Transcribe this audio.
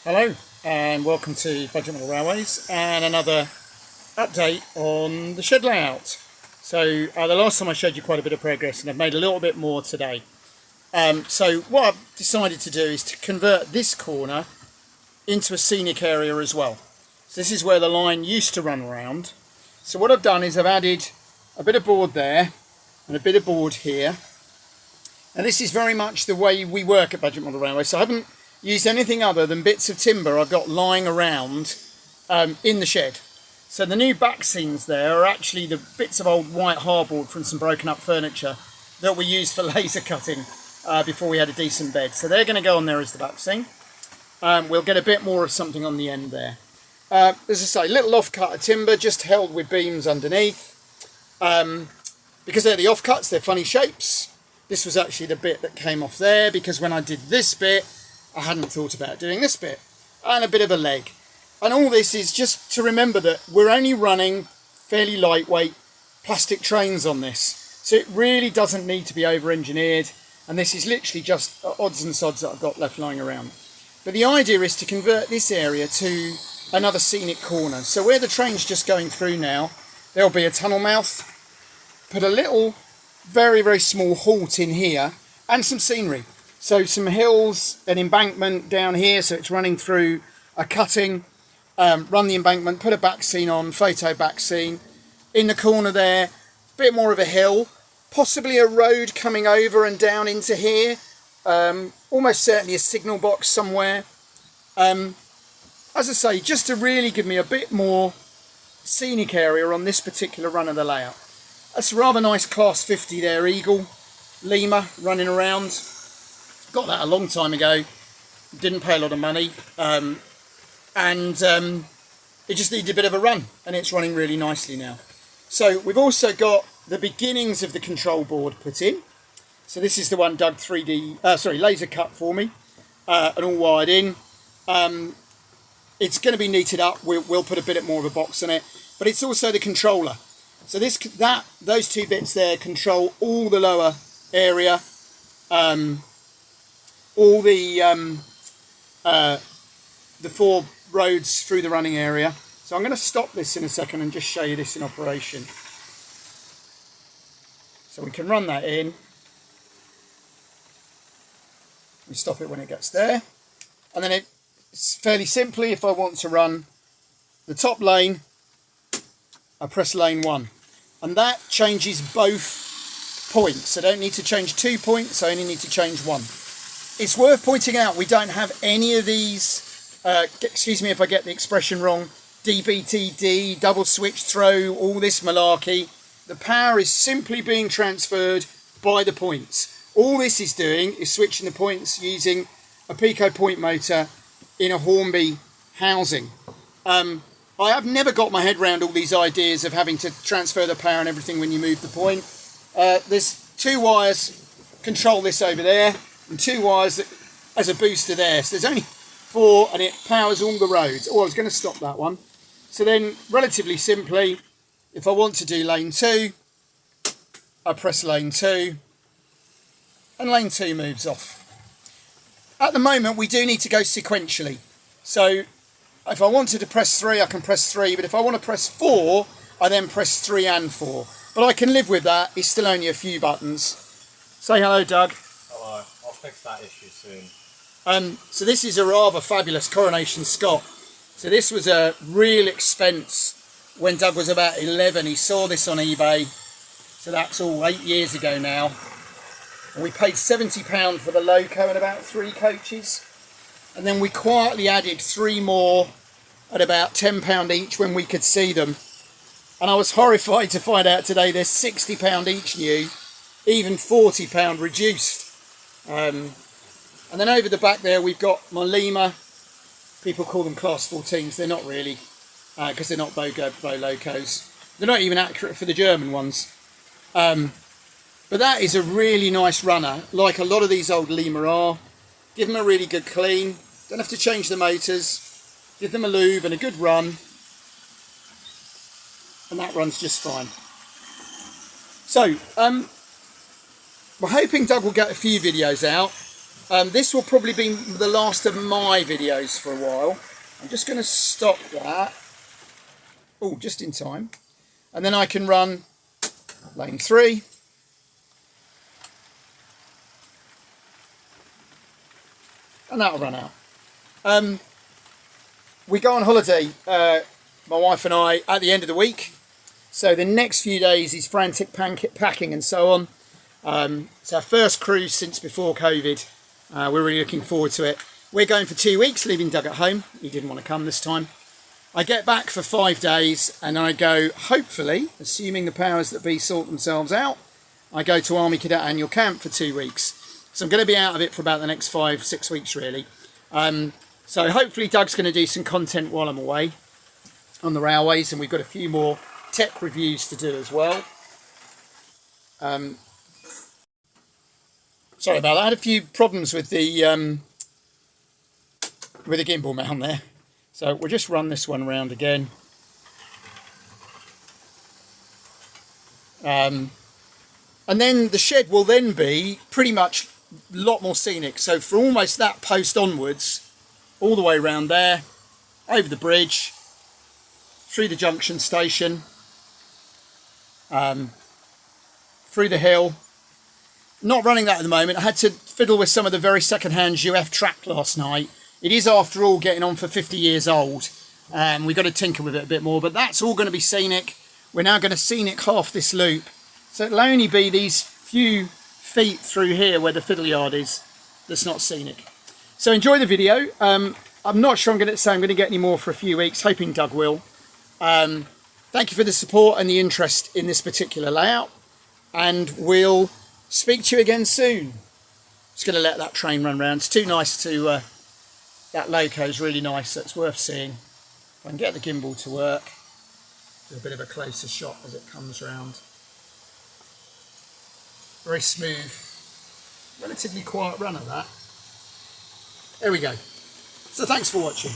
Hello and welcome to Budget Model Railways and another update on the shed layout. So the last time I showed you quite a bit of progress and I've made a little bit more today. So what I've decided to do is to convert this corner into a scenic area as well. So this is where the line used to run around. So what I've done is I've added a bit of board there and a bit of board here. And this is very much the way we work at Budget Model Railways. So I haven't used anything other than bits of timber I've got lying around in the shed. So the new back scenes there are actually the bits of old white hardboard from some broken up furniture that we used for laser cutting before we had a decent bed. So they're going to go on there as the back scene. We'll get a bit more of something on the end there. As I say, little off-cut of timber just held with beams underneath. Because they're the offcuts, they're funny shapes. This was actually the bit that came off there because when I did this bit, I hadn't thought about doing this bit. And a bit of a leg. And all this is just to remember that we're only running fairly lightweight plastic trains on this. So it really doesn't need to be over-engineered. And this is literally just odds and sods that I've got left lying around. But the idea is to convert this area to another scenic corner. So where the train's just going through now, there'll be a tunnel mouth. Put a little, very, very small halt in here and some scenery. So some hills, an embankment down here, so it's running through a cutting. Run the embankment, put a back scene on, photo back scene. In the corner there, a bit more of a hill, possibly a road coming over and down into here. Almost certainly a signal box somewhere. As I say, just to really give me a bit more scenic area on this particular run of the layout. That's a rather nice Class 50 there, Eagle, Lima running around. Got that a long time ago, didn't pay a lot of money, and it just needed a bit of a run, and it's running really nicely now. So we've also got the beginnings of the control board put in. So this is the one Doug laser cut for me, and all wired in. It's going to be neated up. We'll put a bit more of a box on it, but it's also the controller. So those two bits there control all the lower area. All the four roads through the running area. So I'm going to stop this in a second and just show you this in operation. So we can run that in. We stop it when it gets there. And then it's fairly simply, if I want to run the top lane, I press lane 1. And that changes both points. I don't need to change 2 points, I only need to change 1. It's worth pointing out we don't have any of these, excuse me if I get the expression wrong, DBTD, double switch throw, all this malarkey. The power is simply being transferred by the points. All this is doing is switching the points using a Pico point motor in a Hornby housing. I have never got my head around all these ideas of having to transfer the power and everything when you move the point. There's 2 wires control this over there, and 2 wires as a booster there. So there's only 4 and it powers all the roads. Oh, I was going to stop that one. So then relatively simply, if I want to do lane 2, I press lane 2 and lane 2 moves off. At the moment we do need to go sequentially. So if I wanted to press 3, I can press 3, but if I want to press 4, I then press 3 and 4. But I can live with that, it's still only a few buttons. Say hello, Doug. Hello, I'll fix that issue soon. So this is a rather fabulous Coronation Scott. So this was a real expense when Doug was about 11. He saw this on eBay. So that's all 8 years ago now. And we paid £70 for the loco and about 3 coaches. And then we quietly added 3 more at about £10 each when we could see them. And I was horrified to find out today they're £60 each new, even £40 reduced. And then over the back there we've got my Lima. People call them Class 14s. They're not really, because they're not Bow locos. They're not even accurate for the German ones. But that is a really nice runner, like a lot of these old Lima are. Give them a really good clean. Don't have to change the motors. Give them a lube and a good run. And that runs just fine. So, we're hoping Doug will get a few videos out. This will probably be the last of my videos for a while. I'm just going to stop that. Oh, just in time. And then I can run lane 3. And that'll run out. We go on holiday, my wife and I, at the end of the week. So the next few days is frantic packing and so on. It's our first cruise since before COVID. We're really looking forward to it. We're going for 2 weeks, leaving Doug at home. He didn't want to come this time. I get back for 5 days and I go, hopefully, assuming the powers that be sort themselves out, I go to Army Cadet Annual Camp for 2 weeks. So I'm going to be out of it for about the next 5-6 weeks, really. So hopefully Doug's going to do some content while I'm away on the railways, and we've got a few more tech reviews to do as well. Sorry about that. I had a few problems with the gimbal mount there. So we'll just run this one round again. And then the shed will then be pretty much a lot more scenic. So for almost that post onwards, all the way around there, over the bridge, through the junction station, through the hill. Not running that at the moment. I had to fiddle with some of the very second-hand UF track last night. It is, after all, getting on for 50 years old. We've got to tinker with it a bit more, but that's all going to be scenic. We're now going to scenic half this loop. So it'll only be these few feet through here where the fiddle yard is that's not scenic. So enjoy the video. I'm not sure I'm going to get any more for a few weeks, hoping Doug will. Thank you for the support and the interest in this particular layout, and we'll speak to you again soon. Just going to let that train run round. It's too nice to... that loco is really nice, so it's worth seeing. If I can get the gimbal to work, do a bit of a closer shot as it comes round. Very smooth, relatively quiet run of that. There we go. So thanks for watching.